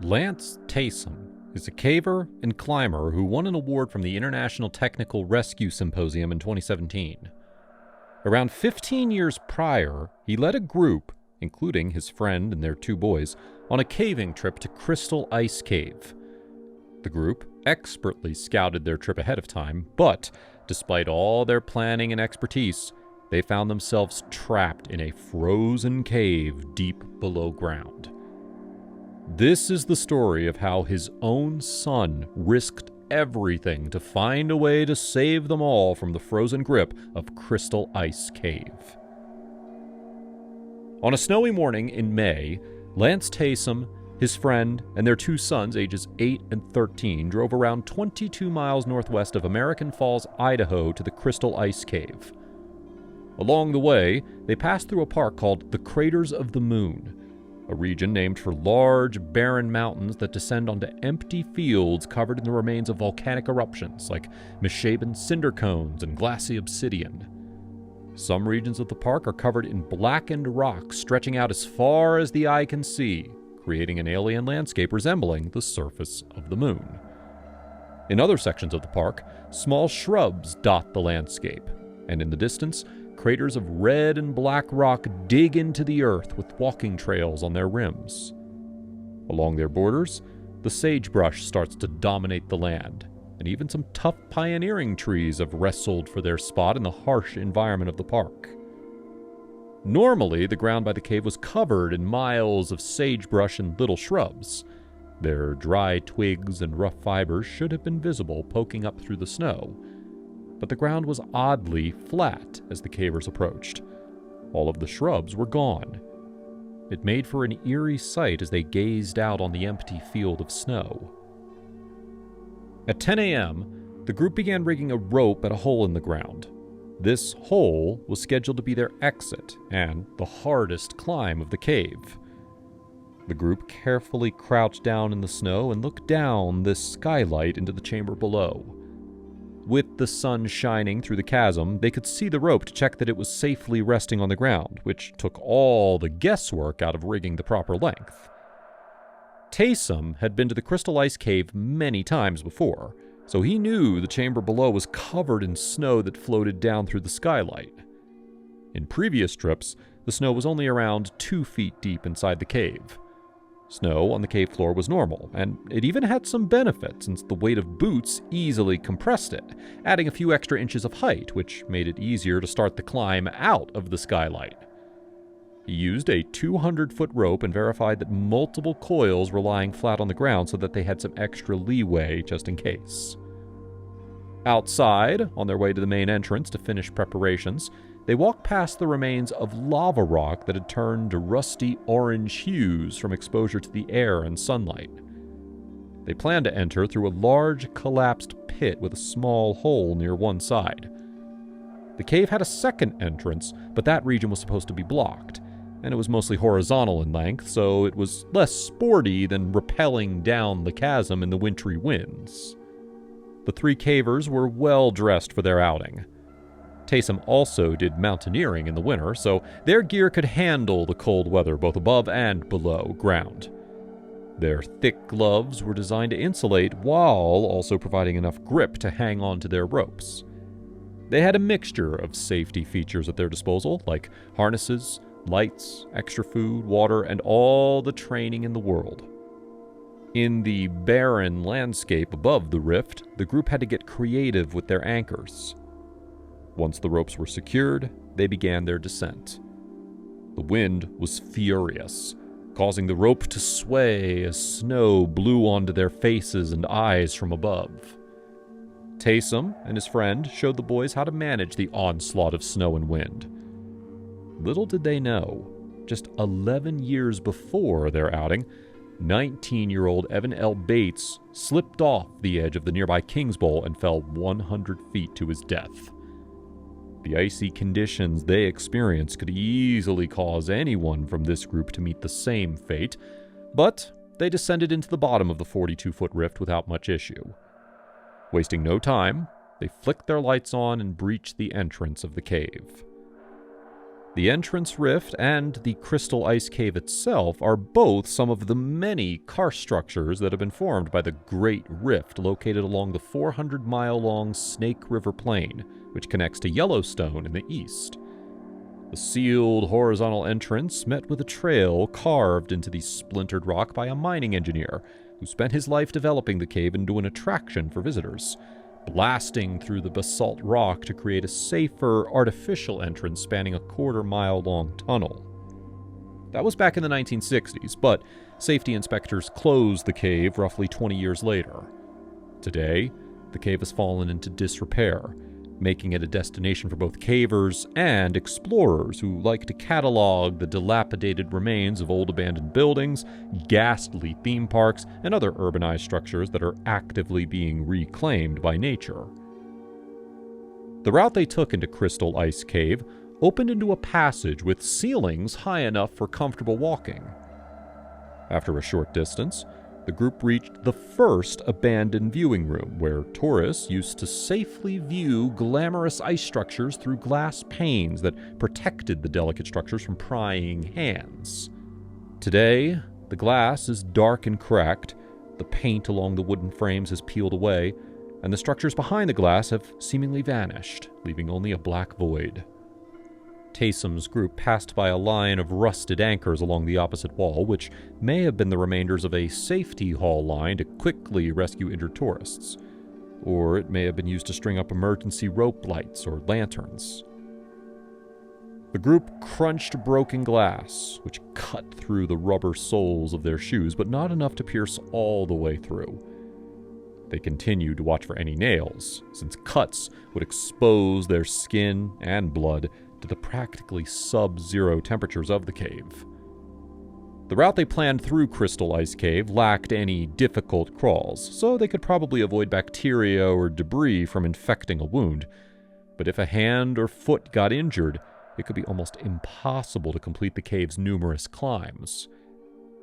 Lance Taysom is a caver and climber who won an award from the International Technical Rescue Symposium in 2017. Around 15 years prior, he led a group, including his friend and their two boys, on a caving trip to Crystal Ice Cave. The group expertly scouted their trip ahead of time, but despite all their planning and expertise, they found themselves trapped in a frozen cave deep below ground. This is the story of how his own son risked everything to find a way to save them all from the frozen grip of Crystal Ice Cave. On a snowy morning in May, Lance Taysom, his friend, and their two sons, ages 8 and 13, drove around 22 miles northwest of American Falls, Idaho, to the Crystal Ice Cave. Along the way, they passed through a park called the Craters of the Moon, a region named for large, barren mountains that descend onto empty fields covered in the remains of volcanic eruptions like misshapen cinder cones and glassy obsidian. Some regions of the park are covered in blackened rock stretching out as far as the eye can see, creating an alien landscape resembling the surface of the moon. In other sections of the park, small shrubs dot the landscape, and in the distance, craters of red and black rock dig into the earth with walking trails on their rims. Along their borders, the sagebrush starts to dominate the land, and even some tough pioneering trees have wrestled for their spot in the harsh environment of the park. Normally, the ground by the cave was covered in miles of sagebrush and little shrubs. Their dry twigs and rough fibers should have been visible poking up through the snow, but the ground was oddly flat as the cavers approached. All of the shrubs were gone. It made for an eerie sight as they gazed out on the empty field of snow. At 10 a.m., the group began rigging a rope at a hole in the ground. This hole was scheduled to be their exit and the hardest climb of the cave. The group carefully crouched down in the snow and looked down this skylight into the chamber below. With the sun shining through the chasm, they could see the rope to check that it was safely resting on the ground, which took all the guesswork out of rigging the proper length. Taysom had been to the Crystal Ice Cave many times before, so he knew the chamber below was covered in snow that floated down through the skylight. In previous trips, the snow was only around 2 feet deep inside the cave. Snow on the cave floor was normal, and it even had some benefit since the weight of boots easily compressed it, adding a few extra inches of height, which made it easier to start the climb out of the skylight. He used a 200-foot rope and verified that multiple coils were lying flat on the ground so that they had some extra leeway just in case. Outside, on their way to the main entrance to finish preparations, they walked past the remains of lava rock that had turned to rusty orange hues from exposure to the air and sunlight. They planned to enter through a large collapsed pit with a small hole near one side. The cave had a second entrance, but that region was supposed to be blocked, and it was mostly horizontal in length, so it was less sporty than rappelling down the chasm in the wintry winds. The three cavers were well dressed for their outing. Taysom also did mountaineering in the winter, so their gear could handle the cold weather both above and below ground. Their thick gloves were designed to insulate while also providing enough grip to hang on to their ropes. They had a mixture of safety features at their disposal, like harnesses, lights, extra food, water, and all the training in the world. In the barren landscape above the rift, the group had to get creative with their anchors. Once the ropes were secured, they began their descent. The wind was furious, causing the rope to sway as snow blew onto their faces and eyes from above. Taysom and his friend showed the boys how to manage the onslaught of snow and wind. Little did they know, just 11 years before their outing, 19-year-old Evan L. Bates slipped off the edge of the nearby Kings Bowl and fell 100 feet to his death. The icy conditions they experienced could easily cause anyone from this group to meet the same fate, but they descended into the bottom of the 42-foot rift without much issue. Wasting no time, they flicked their lights on and breached the entrance of the cave. The entrance rift and the crystal ice cave itself are both some of the many karst structures that have been formed by the Great Rift located along the 400-mile-long Snake River Plain, which connects to Yellowstone in the east. The sealed horizontal entrance met with a trail carved into the splintered rock by a mining engineer who spent his life developing the cave into an attraction for visitors, blasting through the basalt rock to create a safer, artificial entrance spanning a quarter-mile-long tunnel. That was back in the 1960s, but safety inspectors closed the cave roughly 20 years later. Today, the cave has fallen into disrepair, making it a destination for both cavers and explorers who like to catalog the dilapidated remains of old abandoned buildings, ghastly theme parks, and other urbanized structures that are actively being reclaimed by nature. The route they took into Crystal Ice Cave opened into a passage with ceilings high enough for comfortable walking. After a short distance, the group reached the first abandoned viewing room, where tourists used to safely view glamorous ice structures through glass panes that protected the delicate structures from prying hands. Today, the glass is dark and cracked, the paint along the wooden frames has peeled away, and the structures behind the glass have seemingly vanished, leaving only a black void. Taysom's group passed by a line of rusted anchors along the opposite wall, which may have been the remainders of a safety haul line to quickly rescue injured tourists. Or it may have been used to string up emergency rope lights or lanterns. The group crunched broken glass, which cut through the rubber soles of their shoes, but not enough to pierce all the way through. They continued to watch for any nails, since cuts would expose their skin and blood to the practically sub-zero temperatures of the cave. The route they planned through Crystal Ice Cave lacked any difficult crawls, so they could probably avoid bacteria or debris from infecting a wound. But if a hand or foot got injured, it could be almost impossible to complete the cave's numerous climbs.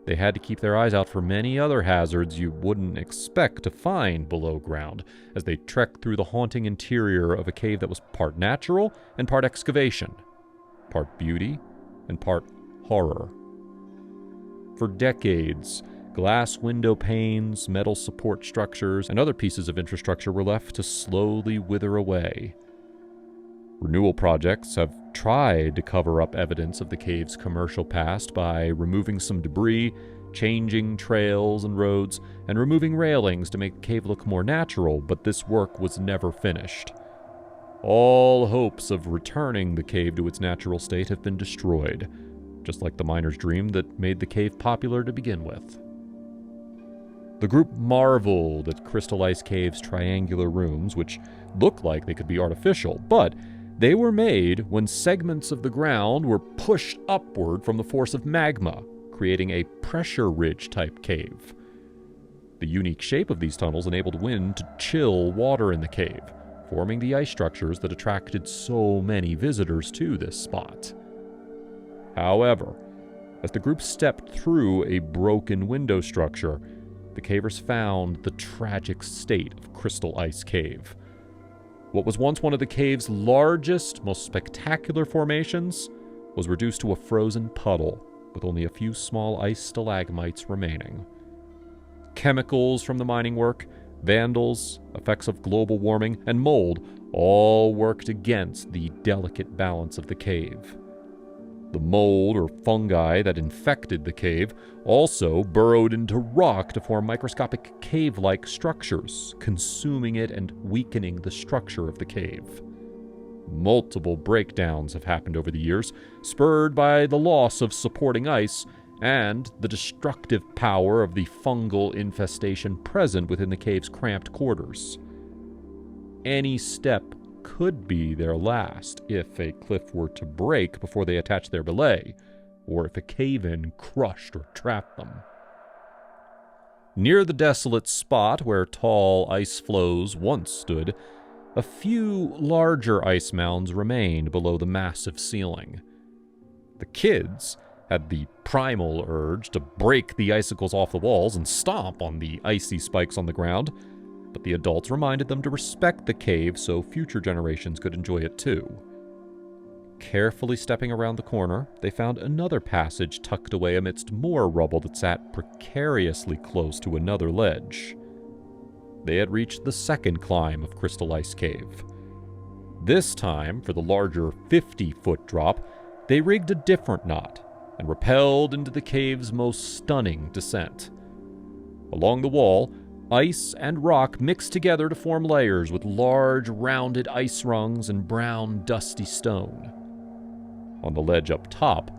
They had to keep their eyes out for many other hazards you wouldn't expect to find below ground as they trekked through the haunting interior of a cave that was part natural and part excavation, part beauty and part horror. For decades, glass window panes, metal support structures, and other pieces of infrastructure were left to slowly wither away. Renewal projects have tried to cover up evidence of the cave's commercial past by removing some debris, changing trails and roads, and removing railings to make the cave look more natural, but this work was never finished. All hopes of returning the cave to its natural state have been destroyed, just like the miner's dream that made the cave popular to begin with. The group marveled at Crystal Ice Cave's triangular rooms, which looked like they could be artificial, but they were made when segments of the ground were pushed upward from the force of magma, creating a pressure ridge-type cave. The unique shape of these tunnels enabled wind to chill water in the cave, forming the ice structures that attracted so many visitors to this spot. However, as the group stepped through a broken window structure, the cavers found the tragic state of Crystal Ice Cave. What was once one of the cave's largest, most spectacular formations was reduced to a frozen puddle with only a few small ice stalagmites remaining. Chemicals from the mining work, vandals, effects of global warming, and mold all worked against the delicate balance of the cave. The mold or fungi that infected the cave also burrowed into rock to form microscopic cave-like structures, consuming it and weakening the structure of the cave. Multiple breakdowns have happened over the years, spurred by the loss of supporting ice and the destructive power of the fungal infestation present within the cave's cramped quarters. Any step could be their last if a cliff were to break before they attached their belay, or if a cave-in crushed or trapped them. Near the desolate spot where tall ice floes once stood, a few larger ice mounds remained below the massive ceiling. The kids had the primal urge to break the icicles off the walls and stomp on the icy spikes on the ground, but the adults reminded them to respect the cave so future generations could enjoy it too. Carefully stepping around the corner, they found another passage tucked away amidst more rubble that sat precariously close to another ledge. They had reached the second climb of Crystal Ice Cave. This time, for the larger 50-foot drop, they rigged a different knot and rappelled into the cave's most stunning descent. Along the wall, ice and rock mixed together to form layers with large, rounded ice rungs and brown, dusty stone. On the ledge up top,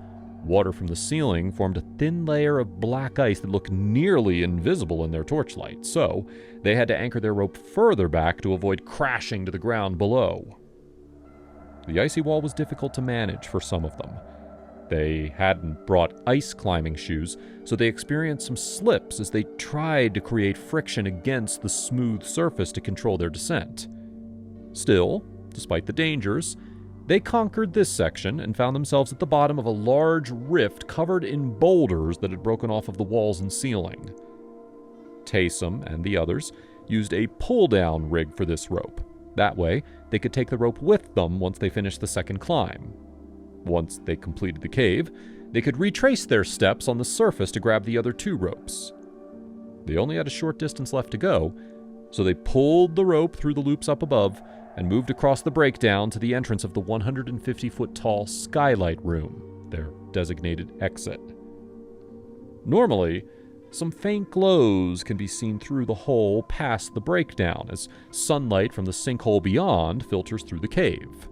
water from the ceiling formed a thin layer of black ice that looked nearly invisible in their torchlight, so they had to anchor their rope further back to avoid crashing to the ground below. The icy wall was difficult to manage for some of them. They hadn't brought ice climbing shoes, so they experienced some slips as they tried to create friction against the smooth surface to control their descent. Still, despite the dangers, they conquered this section and found themselves at the bottom of a large rift covered in boulders that had broken off of the walls and ceiling. Taysom and the others used a pull-down rig for this rope. That way, they could take the rope with them once they finished the second climb. Once they completed the cave, they could retrace their steps on the surface to grab the other two ropes. They only had a short distance left to go, so they pulled the rope through the loops up above and moved across the breakdown to the entrance of the 150-foot-tall skylight room, their designated exit. Normally, some faint glows can be seen through the hole past the breakdown as sunlight from the sinkhole beyond filters through the cave.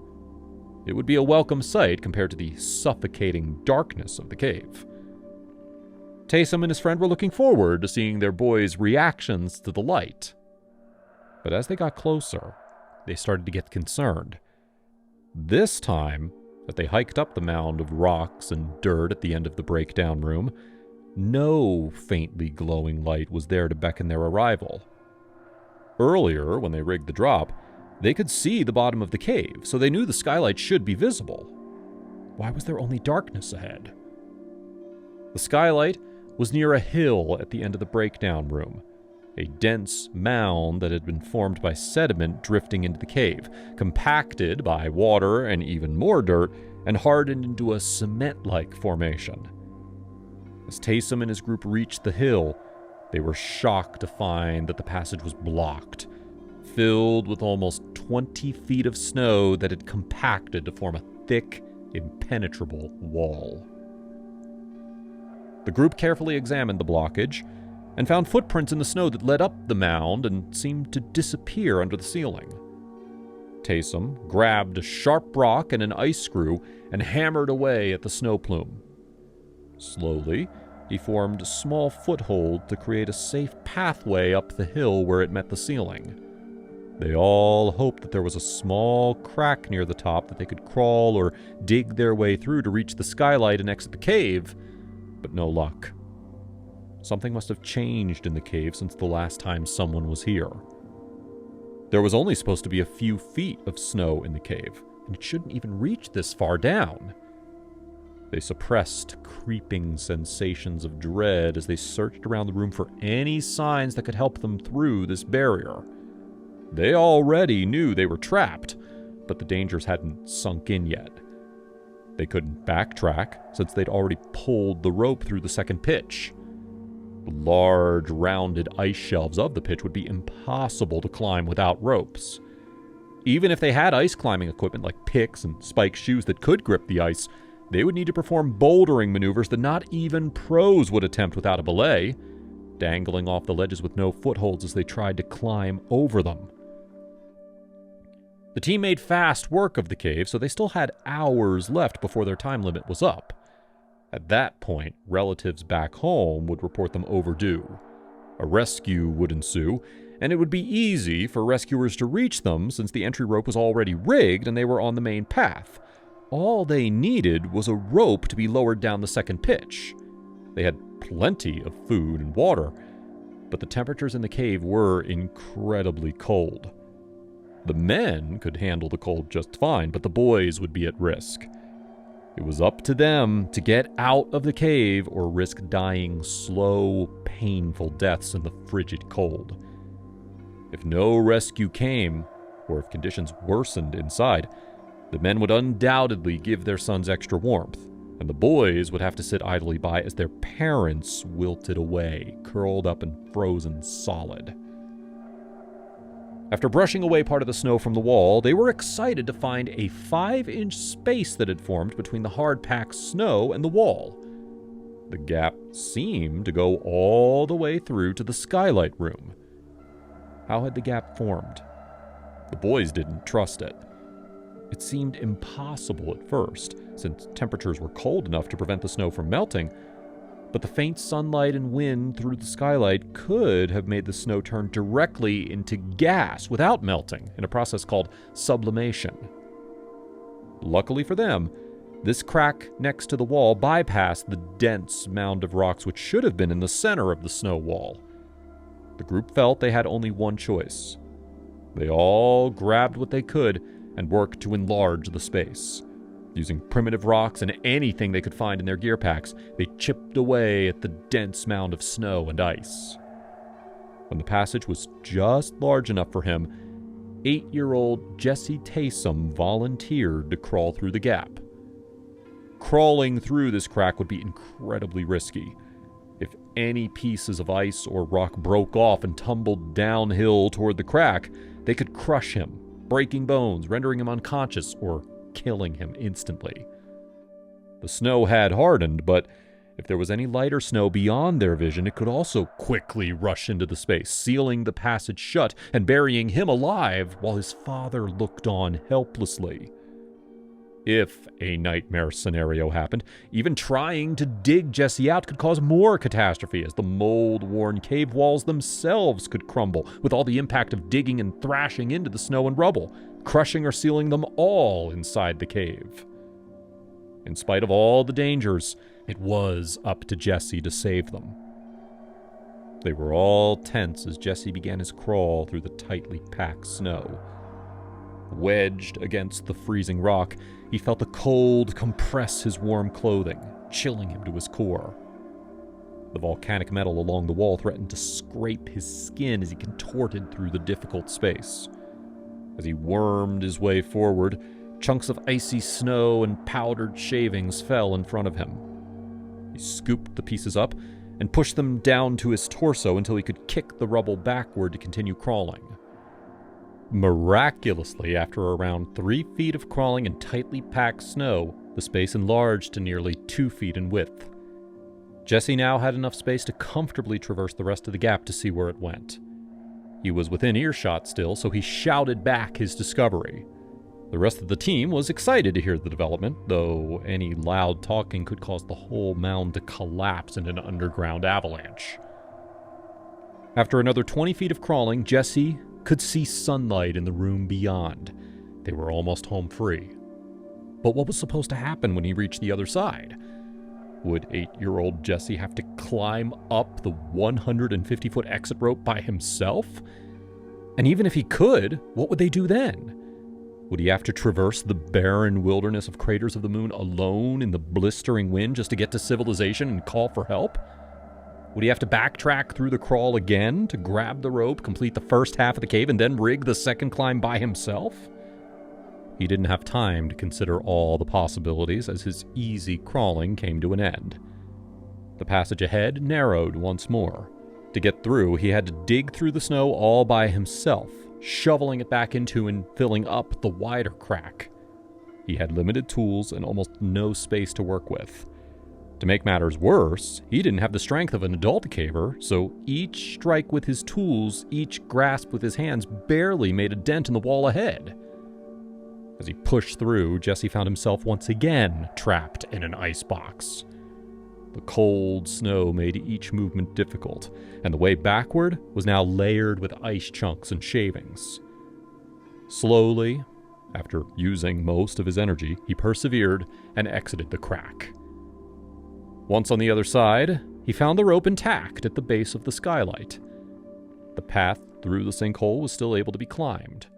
It would be a welcome sight compared to the suffocating darkness of the cave. Taysom and his friend were looking forward to seeing their boys' reactions to the light. But as they got closer, they started to get concerned. This time, as they hiked up the mound of rocks and dirt at the end of the breakdown room, no faintly glowing light was there to beckon their arrival. Earlier, when they rigged the drop, they could see the bottom of the cave, so they knew the skylight should be visible. Why was there only darkness ahead? The skylight was near a hill at the end of the breakdown room, a dense mound that had been formed by sediment drifting into the cave, compacted by water and even more dirt, and hardened into a cement-like formation. As Taysom and his group reached the hill, they were shocked to find that the passage was blocked, filled with almost 20 feet of snow that had compacted to form a thick, impenetrable wall. The group carefully examined the blockage and found footprints in the snow that led up the mound and seemed to disappear under the ceiling. Taysom grabbed a sharp rock and an ice screw and hammered away at the snow plume. Slowly, he formed a small foothold to create a safe pathway up the hill where it met the ceiling. They all hoped that there was a small crack near the top that they could crawl or dig their way through to reach the skylight and exit the cave, but no luck. Something must have changed in the cave since the last time someone was here. There was only supposed to be a few feet of snow in the cave, and it shouldn't even reach this far down. They suppressed creeping sensations of dread as they searched around the room for any signs that could help them through this barrier. They already knew they were trapped, but the dangers hadn't sunk in yet. They couldn't backtrack since they'd already pulled the rope through the second pitch. The large, rounded ice shelves of the pitch would be impossible to climb without ropes. Even if they had ice climbing equipment like picks and spiked shoes that could grip the ice, they would need to perform bouldering maneuvers that not even pros would attempt without a belay, dangling off the ledges with no footholds as they tried to climb over them. The team made fast work of the cave, so they still had hours left before their time limit was up. At that point, relatives back home would report them overdue. A rescue would ensue, and it would be easy for rescuers to reach them since the entry rope was already rigged and they were on the main path. All they needed was a rope to be lowered down the second pitch. They had plenty of food and water, but the temperatures in the cave were incredibly cold. The men could handle the cold just fine, but the boys would be at risk. It was up to them to get out of the cave or risk dying slow, painful deaths in the frigid cold. If no rescue came, or if conditions worsened inside, The men would undoubtedly give their sons extra warmth, and the boys would have to sit idly by as their parents wilted away, curled up and frozen solid. After brushing away part of the snow from the wall, they were excited to find a 5-inch space that had formed between the hard-packed snow and the wall. The gap seemed to go all the way through to the skylight room. How had the gap formed? The boys didn't trust it. It seemed impossible at first, since temperatures were cold enough to prevent the snow from melting, but the faint sunlight and wind through the skylight could have made the snow turn directly into gas without melting in a process called sublimation. Luckily for them, this crack next to the wall bypassed the dense mound of rocks which should have been in the center of the snow wall. The group felt they had only one choice. They all grabbed what they could and worked to enlarge the space. Using primitive rocks and anything they could find in their gear packs, they chipped away at the dense mound of snow and ice. When the passage was just large enough for him, 8-year-old Jesse Taysom volunteered to crawl through the gap. Crawling through this crack would be incredibly risky. If any pieces of ice or rock broke off and tumbled downhill toward the crack, they could crush him, breaking bones, rendering him unconscious, or killing him instantly. The snow had hardened, but if there was any lighter snow beyond their vision, it could also quickly rush into the space, sealing the passage shut and burying him alive while his father looked on helplessly. If a nightmare scenario happened, even trying to dig Jesse out could cause more catastrophe, as the mold-worn cave walls themselves could crumble with all the impact of digging and thrashing into the snow and rubble, crushing or sealing them all inside the cave. In spite of all the dangers, it was up to Jesse to save them. They were all tense as Jesse began his crawl through the tightly packed snow. Wedged against the freezing rock, he felt the cold compress his warm clothing, chilling him to his core. The volcanic metal along the wall threatened to scrape his skin as he contorted through the difficult space. As he wormed his way forward, chunks of icy snow and powdered shavings fell in front of him. He scooped the pieces up and pushed them down to his torso until he could kick the rubble backward to continue crawling. Miraculously, after around 3 feet of crawling in tightly packed snow, the space enlarged to nearly 2 feet in width. Jesse now had enough space to comfortably traverse the rest of the gap to see where it went. He was within earshot still, so he shouted back his discovery. The rest of the team was excited to hear the development, though any loud talking could cause the whole mound to collapse in an underground avalanche. After another 20 feet of crawling, Jesse could see sunlight in the room beyond. They were almost home free. But what was supposed to happen when he reached the other side? Would 8-year-old Jesse have to climb up the 150-foot exit rope by himself? And even if he could, what would they do then? Would he have to traverse the barren wilderness of craters of the moon alone in the blistering wind just to get to civilization and call for help? Would he have to backtrack through the crawl again to grab the rope, complete the first half of the cave, and then rig the second climb by himself? He didn't have time to consider all the possibilities as his easy crawling came to an end. The passage ahead narrowed once more. To get through, he had to dig through the snow all by himself, shoveling it back into and filling up the wider crack. He had limited tools and almost no space to work with. To make matters worse, he didn't have the strength of an adult caver, so each strike with his tools, each grasp with his hands barely made a dent in the wall ahead. As he pushed through, Jesse found himself once again trapped in an icebox. The cold snow made each movement difficult, and the way backward was now layered with ice chunks and shavings. Slowly, after using most of his energy, he persevered and exited the crack. Once on the other side, he found the rope intact at the base of the skylight. The path through the sinkhole was still able to be climbed.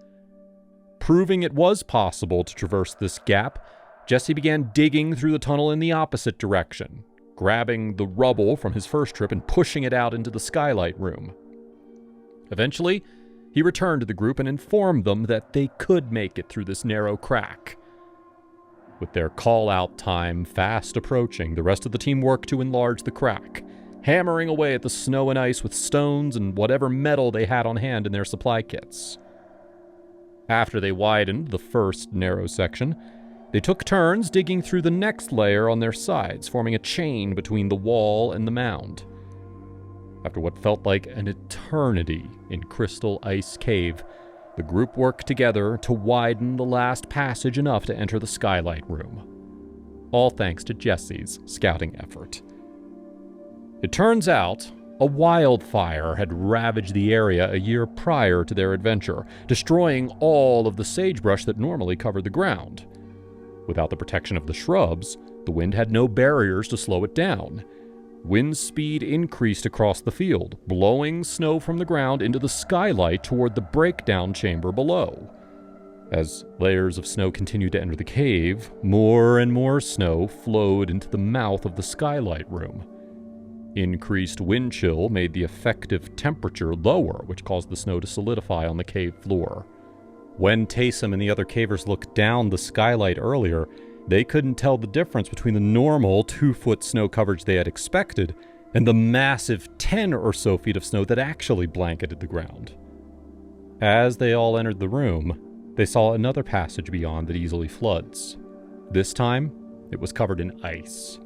Proving it was possible to traverse this gap, Jesse began digging through the tunnel in the opposite direction, grabbing the rubble from his first trip and pushing it out into the skylight room. Eventually, he returned to the group and informed them that they could make it through this narrow crack. With their call-out time fast approaching, the rest of the team worked to enlarge the crack, hammering away at the snow and ice with stones and whatever metal they had on hand in their supply kits. After they widened the first narrow section, they took turns digging through the next layer on their sides, forming a chain between the wall and the mound. After what felt like an eternity in Crystal Ice Cave, the group worked together to widen the last passage enough to enter the skylight room. All thanks to Jesse's scouting effort. It turns out, a wildfire had ravaged the area a year prior to their adventure, destroying all of the sagebrush that normally covered the ground. Without the protection of the shrubs, the wind had no barriers to slow it down. Wind speed increased across the field, blowing snow from the ground into the skylight toward the breakdown chamber below. As layers of snow continued to enter the cave, more and more snow flowed into the mouth of the skylight room. Increased wind chill made the effective temperature lower, which caused the snow to solidify on the cave floor. When Taysom and the other cavers looked down the skylight earlier, they couldn't tell the difference between the normal 2-foot snow coverage they had expected and the massive 10 or so feet of snow that actually blanketed the ground. As they all entered the room, they saw another passage beyond that easily floods. This time, it was covered in ice.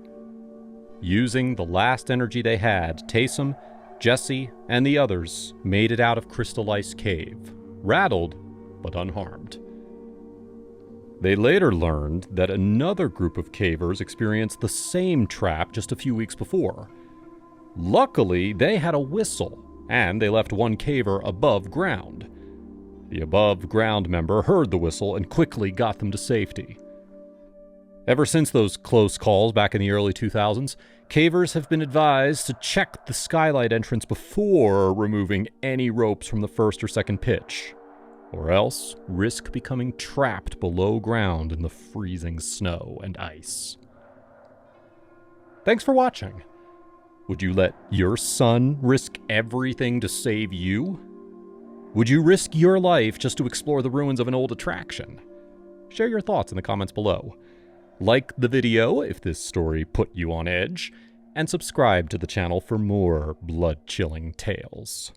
Using the last energy they had, Taysom, Jesse, and the others made it out of Crystal Ice Cave, rattled but unharmed. They later learned that another group of cavers experienced the same trap just a few weeks before. Luckily, they had a whistle, and they left one caver above ground. The above-ground member heard the whistle and quickly got them to safety. Ever since those close calls back in the early 2000s, cavers have been advised to check the skylight entrance before removing any ropes from the first or second pitch, or else risk becoming trapped below ground in the freezing snow and ice. Thanks for watching. Would you let your son risk everything to save you? Would you risk your life just to explore the ruins of an old attraction? Share your thoughts in the comments below. Like the video if this story put you on edge, and subscribe to the channel for more blood-chilling tales.